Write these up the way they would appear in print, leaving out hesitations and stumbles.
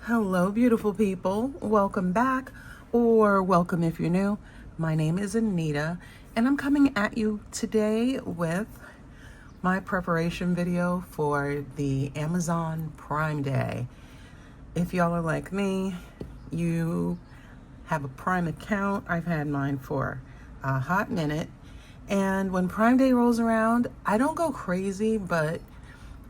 Hello, beautiful people. Welcome back, or welcome if you're new. My name is Anita, and I'm coming at you today with my preparation video for the Amazon Prime Day. If y'all are like me, you have a Prime account. I've had mine for a hot minute, and when Prime Day rolls around, I don't go crazy, but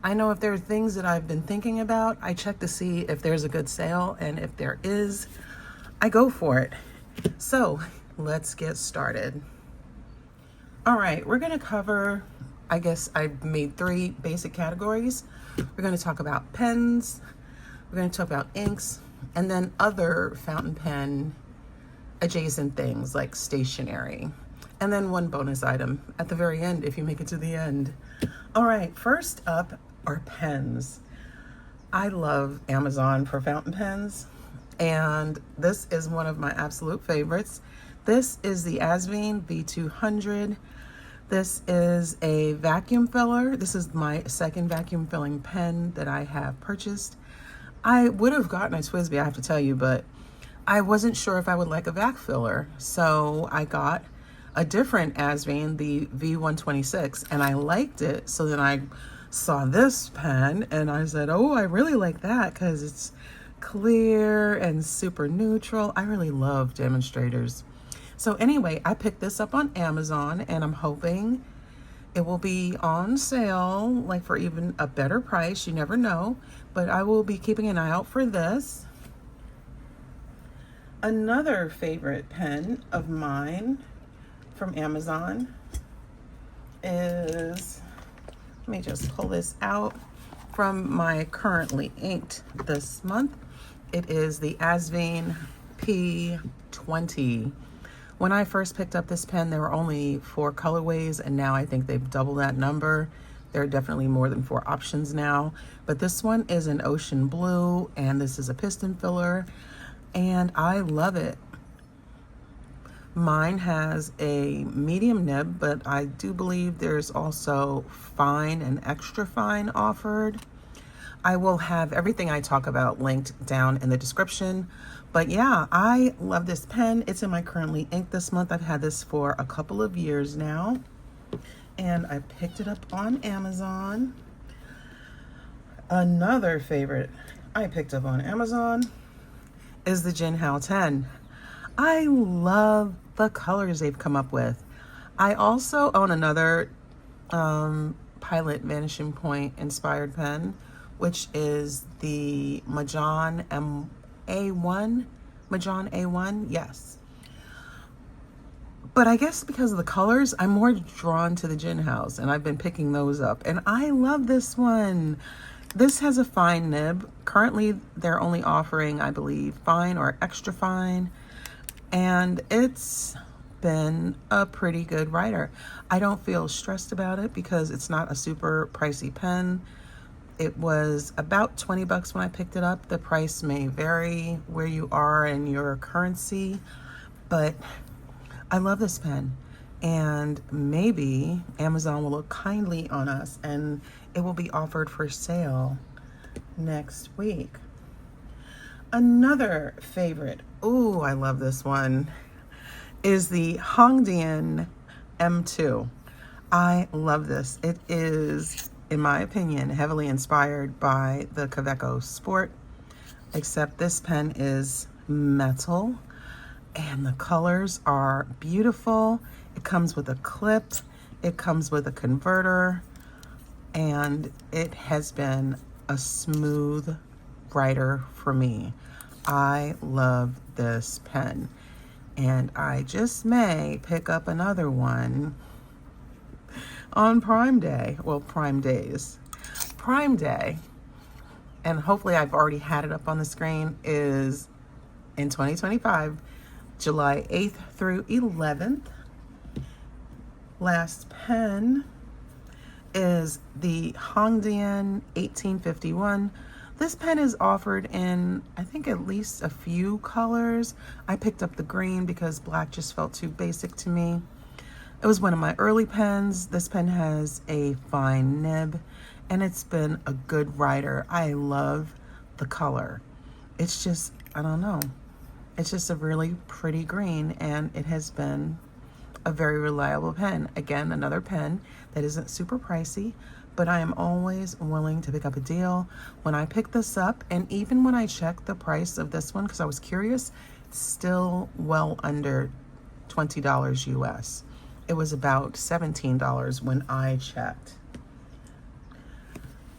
I know if there are things that I've been thinking about, I check to see if there's a good sale, and if there is, I go for it. So let's get started. All right, we're gonna cover, I guess I made 3 basic categories. We're gonna talk about pens, we're gonna talk about inks, and then other fountain pen adjacent things like stationery. And then one bonus item at the very end if you make it to the end. All right, first up are pens. I love Amazon for fountain pens, and this is one of my absolute favorites. This is the Asvine V200. This is a vacuum filler. This is my second vacuum filling pen that I have purchased. I would have gotten a TWSBI, I have to tell you, but I wasn't sure if I would like a vac filler, so I got a different Asvine, the V126, and I liked it. So then I saw this pen and I said, oh, I really like that because it's clear and super neutral. I really love demonstrators. So anyway, I picked this up on Amazon, and I'm hoping it will be on sale, like for even a better price. You never know, but I will be keeping an eye out for this. Another favorite pen of mine from Amazon is, let me just pull this out from my currently inked this month. It is the Asvine P20. When I first picked up this pen, there were only 4 colorways, and now I think they've doubled that number. There are definitely more than 4 options now, but this one is an ocean blue, and this is a piston filler, and I love it. Mine has a medium nib, but I do believe there's also fine and extra fine offered. I will have everything I talk about linked down in the description. But yeah, I love this pen. It's in my currently ink this month. I've had this for a couple of years now, and I picked it up on Amazon. Another favorite I picked up on Amazon is the Jinhao 10. I love the colors they've come up with. I also own another Pilot Vanishing Point inspired pen, which is the Mahjong A1. Mahjong A1, yes. But I guess because of the colors, I'm more drawn to the Jinhaos, and I've been picking those up. And I love this one. This has a fine nib. Currently, they're only offering, I believe, fine or extra fine. And it's been a pretty good writer. I don't feel stressed about it because it's not a super pricey pen. It was about 20 bucks when I picked it up. The price may vary where you are in your currency, but I love this pen, and maybe Amazon will look kindly on us and it will be offered for sale next week. Another favorite, ooh, I love this one, is the Hongdian M2. I love this. It is, in my opinion, heavily inspired by the Kaweco Sport, except this pen is metal and the colors are beautiful. It comes with a clip, it comes with a converter, and it has been a smooth writer for me. I love this pen, and I just may pick up another one on Prime Day. Well, Prime Days. Prime Day, and hopefully I've already had it up on the screen, is in 2025, July 8th through 11th. Last pen is the Hongdian 1851. This pen is offered in, I think, at least a few colors. I picked up the green because black just felt too basic to me. It was one of my early pens. This pen has a fine nib, and it's been a good writer. I love the color. it's just, I don't know. It's just a really pretty green, and it has been a very reliable pen. Again, another pen that isn't super pricey, but I am always willing to pick up a deal. When I picked this up, and even when I checked the price of this one, because I was curious, it's still well under $20 US. It was about $17 when I checked.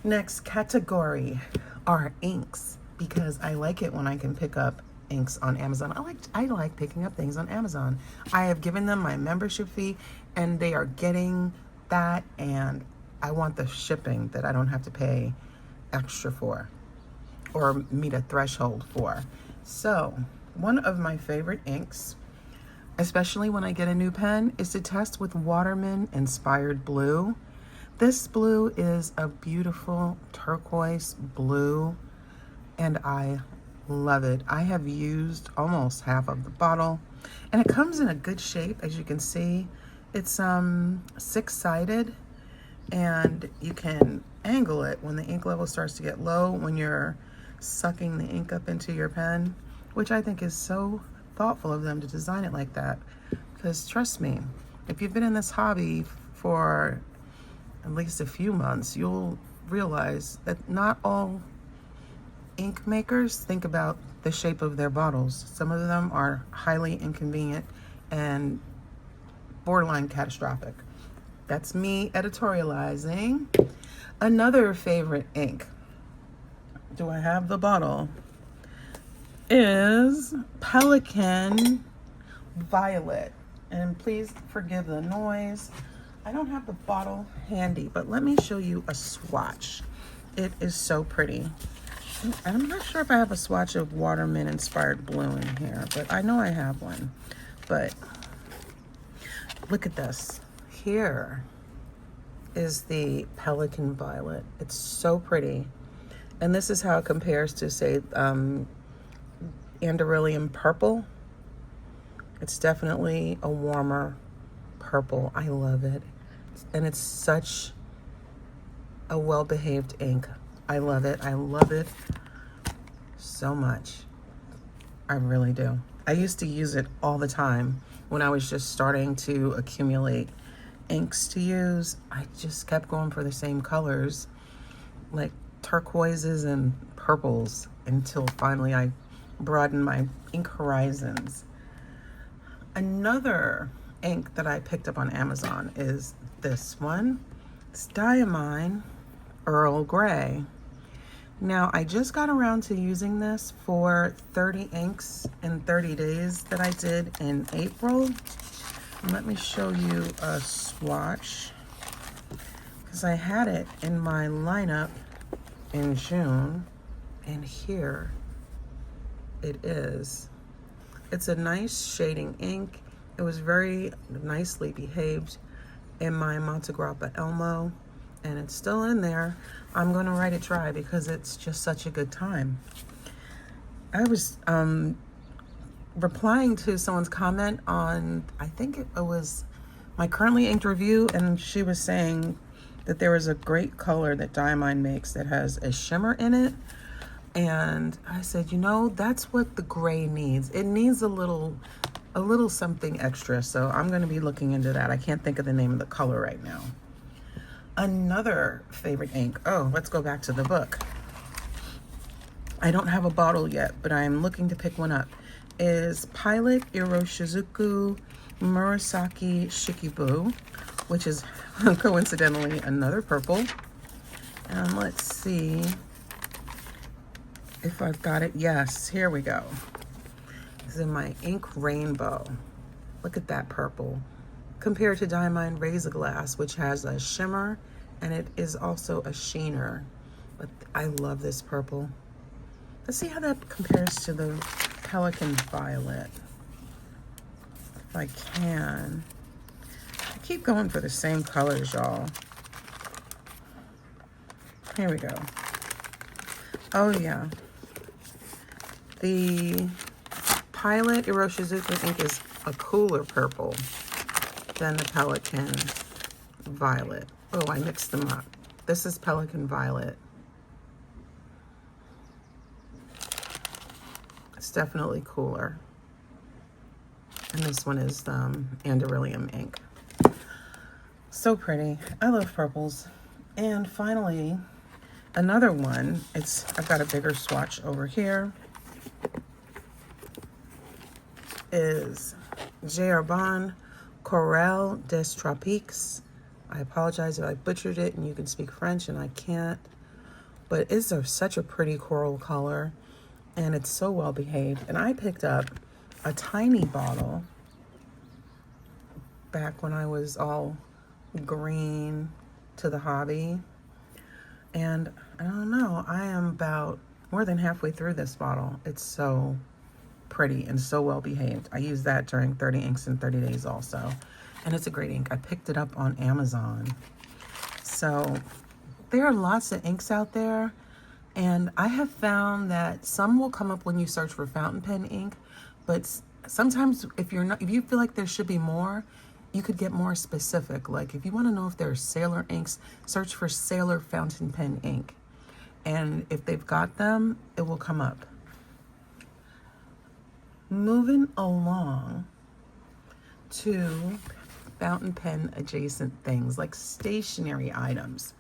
Next category are inks, because I like it when I can pick up inks on Amazon. I like picking up things on Amazon. I have given them my membership fee, and they are getting that, and I want the shipping that I don't have to pay extra for or meet a threshold for. So one of my favorite inks, especially when I get a new pen, is to test with Waterman inspired blue. This blue is a beautiful turquoise blue, and I love it. I have used almost half of the bottle, and it comes in a good shape. As you can see, it's six-sided, and you can angle it when the ink level starts to get low when you're sucking the ink up into your pen, which I think is so thoughtful of them to design it like that. Because trust me, if you've been in this hobby for at least a few months, you'll realize that not all ink makers think about the shape of their bottles. Some of them are highly inconvenient and borderline catastrophic. That's me editorializing. Another favorite ink, do I have the bottle, is Pelikan Violet. And please forgive the noise. I don't have the bottle handy, but let me show you a swatch. It is so pretty. I'm not sure if I have a swatch of Waterman inspired blue in here, but I know I have one. But look at this. Here is the Pelikan Violet. It's so pretty. And this is how it compares to, say, Andoryllium Purple. It's definitely a warmer purple. I love it. And it's such a well-behaved ink. I love it. I love it so much. I really do. I used to use it all the time when I was just starting to accumulate inks to use. I just kept going for the same colors, like turquoises and purples, until finally I broadened my ink horizons. Another ink that I picked up on Amazon is this one. It's Diamine Earl Grey. Now, I just got around to using this for 30 inks in 30 days that I did in April. And let me show you a swatch, because I had it in my lineup in June, and here it is. It's a nice shading ink. It was very nicely behaved in my Montegrappa Elmo, and it's still in there. I'm going to write it dry because it's just such a good time. I was replying to someone's comment on, I think it was my currently inked review, and she was saying that there is a great color that Diamine makes that has a shimmer in it. And I said, you know, that's what the gray needs. It needs a little something extra. So I'm going to be looking into that. I can't think of the name of the color right now. Another favorite ink. Oh, let's go back to the book. I don't have a bottle yet, but I'm looking to pick one up. Is Pilot Iroshizuku Murasaki Shikibu, which is coincidentally another purple. And let's see if I've got it. Yes, here we go. This is in my ink rainbow. Look at that purple. Compared to Diamine Razor Glass, which has a shimmer, and it is also a sheener. But I love this purple. Let's see how that compares to the Pelikan Violet. If I can. I keep going for the same colors, y'all. Here we go. Oh yeah. The Pilot Iroshizuku ink is a cooler purple than the Pelikan Violet. Oh, I mixed them up. This is Pelikan Violet. It's definitely cooler. And this one is Andoryllium ink. So pretty. I love purples. And finally, another one. I've got a bigger swatch over here. Is Herbin Corail des Tropiques. I apologize if I butchered it and you can speak French and I can't. But it's such a pretty coral color and it's so well behaved. And I picked up a tiny bottle back when I was all green to the hobby. And I don't know, I am about more than halfway through this bottle. It's so pretty and so well behaved. I used that during 30 inks in 30 days also. And it's a great ink. I picked it up on Amazon. So there are lots of inks out there. And I have found that some will come up when you search for fountain pen ink, but sometimes if you feel like there should be more, you could get more specific. Like if you want to know if there are sailor inks, search for sailor fountain pen ink. And if they've got them, it will come up. Moving along to fountain pen adjacent things like stationery items.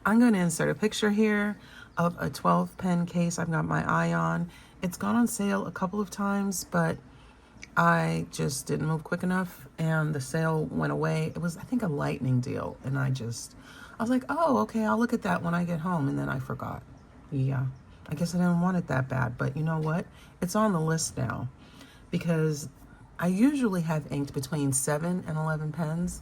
I'm going to insert a picture here of a 12 pen case I've got my eye on. It's gone on sale a couple of times, but I just didn't move quick enough and the sale went away. It was, I think, a lightning deal. And I was like, oh, okay, I'll look at that when I get home. And then I forgot. Yeah, I guess I didn't want it that bad. But you know what? It's on the list now because I usually have inked between 7 and 11 pens.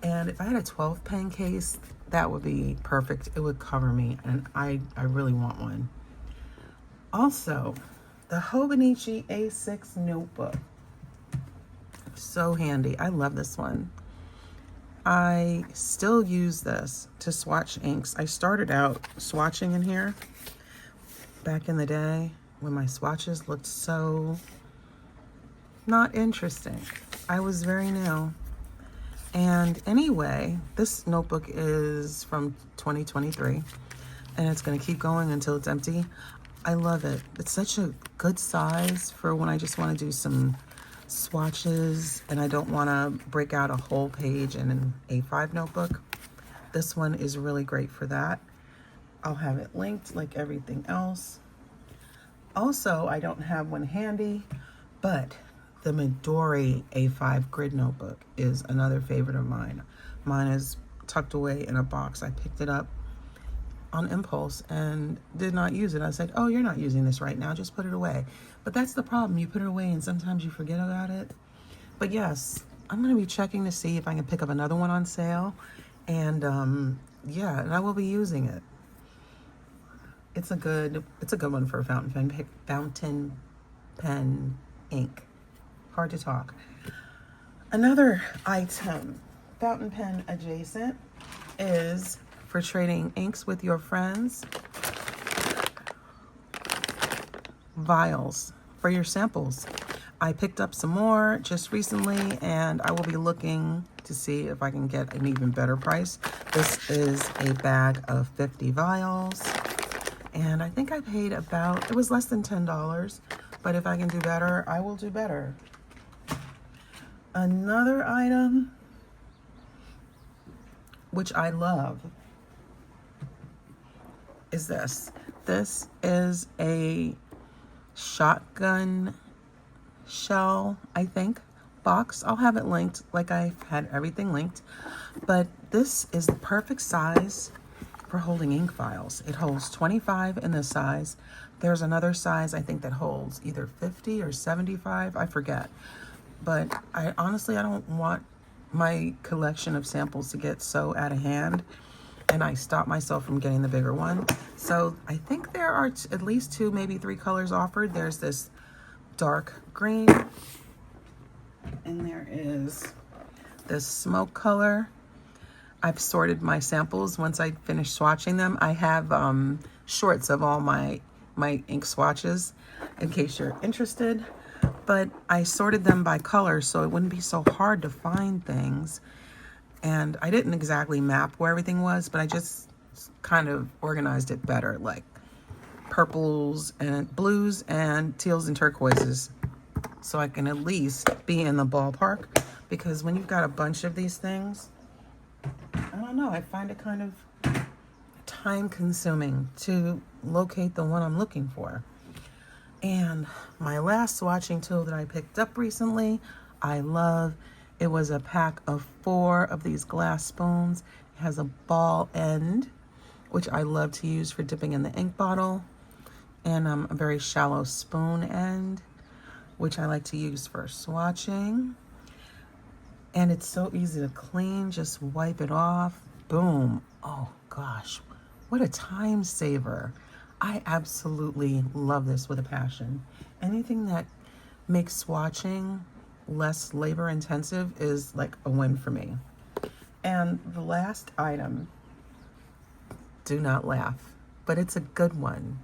And if I had a 12 pen case, that would be perfect. It would cover me. And I really want one. Also, the Hobonichi A6 notebook. So handy. I love this one. I still use this to swatch inks. I started out swatching in here back in the day when my swatches looked so not interesting. I was very new. And anyway, this notebook is from 2023 and it's going to keep going until it's empty. I love it. It's such a good size for when I just want to do some swatches and I don't want to break out a whole page in an A5 notebook. This one is really great for that. I'll have it linked like everything else. Also, I don't have one handy, but the Midori A5 grid notebook is another favorite of mine. Mine is tucked away in a box. I picked it up on impulse and did not use it. I said, oh, you're not using this right now, just put it away. But that's the problem. You put it away and sometimes you forget about it. But yes, I'm going to be checking to see if I can pick up another one on sale. And yeah, and I will be using it. It's a good one for a fountain pen ink. Hard to talk. Another item, fountain pen adjacent, is for trading inks with your friends. Vials for your samples. I picked up some more just recently and I will be looking to see if I can get an even better price. This is a bag of 50 vials and I think I paid about, it was less than $10, but if I can do better, I will do better. Another item, which I love, is this. This is a shotgun shell, I think, box. I'll have it linked like I've had everything linked. But this is the perfect size for holding ink vials. It holds 25 in this size. There's another size I think that holds either 50 or 75, I forget. But I honestly don't want my collection of samples to get so out of hand, and I stop myself from getting the bigger one. So I think there are at least 2, maybe 3 colors offered. There's this dark green, and there is this smoke color. I've sorted my samples once I finish swatching them. I have shorts of all my ink swatches in case you're interested. But I sorted them by color so it wouldn't be so hard to find things. And I didn't exactly map where everything was, but I just kind of organized it better, like purples and blues and teals and turquoises, so I can at least be in the ballpark, because when you've got a bunch of these things, I don't know, I find it kind of time consuming to locate the one I'm looking for. And my last swatching tool that I picked up recently, I love. It was a pack of 4 of these glass spoons. It has a ball end, which I love to use for dipping in the ink bottle, and a very shallow spoon end, which I like to use for swatching. And it's so easy to clean, just wipe it off, boom. Oh gosh, what a time saver. I absolutely love this with a passion. Anything that makes swatching less labor intensive is like a win for me. And the last item, do not laugh, but it's a good one.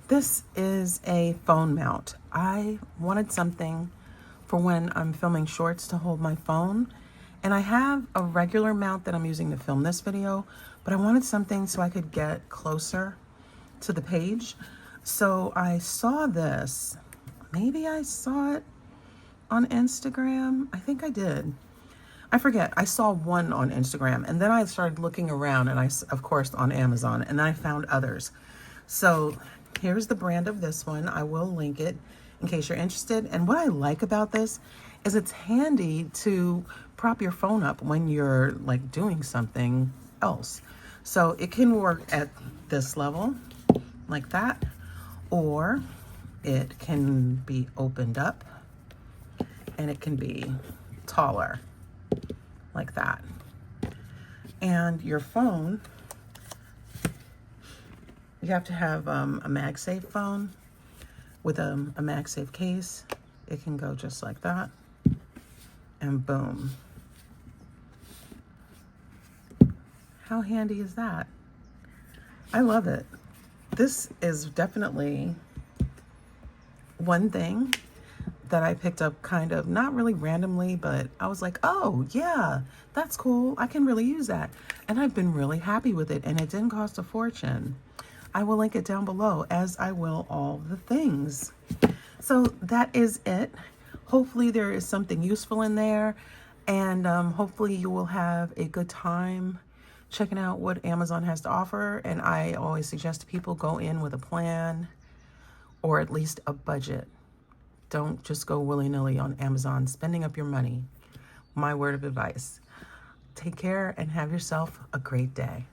This is a phone mount. I wanted something for when I'm filming shorts to hold my phone. And I have a regular mount that I'm using to film this video, but I wanted something so I could get closer to the page. So I saw this. Maybe I saw it on Instagram. I think I did. I forget. I saw one on Instagram, and then I started looking around, and of course on Amazon, and then I found others. So here's the brand of this one. I will link it in case you're interested. And what I like about this is it's handy to prop your phone up when you're like doing something else. So it can work at this level like that, or it can be opened up and it can be taller like that. And your phone, you have to have a MagSafe phone with a MagSafe case. It can go just like that, and boom. How handy is that? I love it. This is definitely one thing that I picked up kind of, not really randomly, but I was like, oh yeah, that's cool. I can really use that. And I've been really happy with it, and it didn't cost a fortune. I will link it down below, as I will all the things. So that is it. Hopefully there is something useful in there, and hopefully you will have a good time checking out what Amazon has to offer. And I always suggest to people, go in with a plan or at least a budget. Don't just go willy-nilly on Amazon, spending up your money. My word of advice. Take care and have yourself a great day.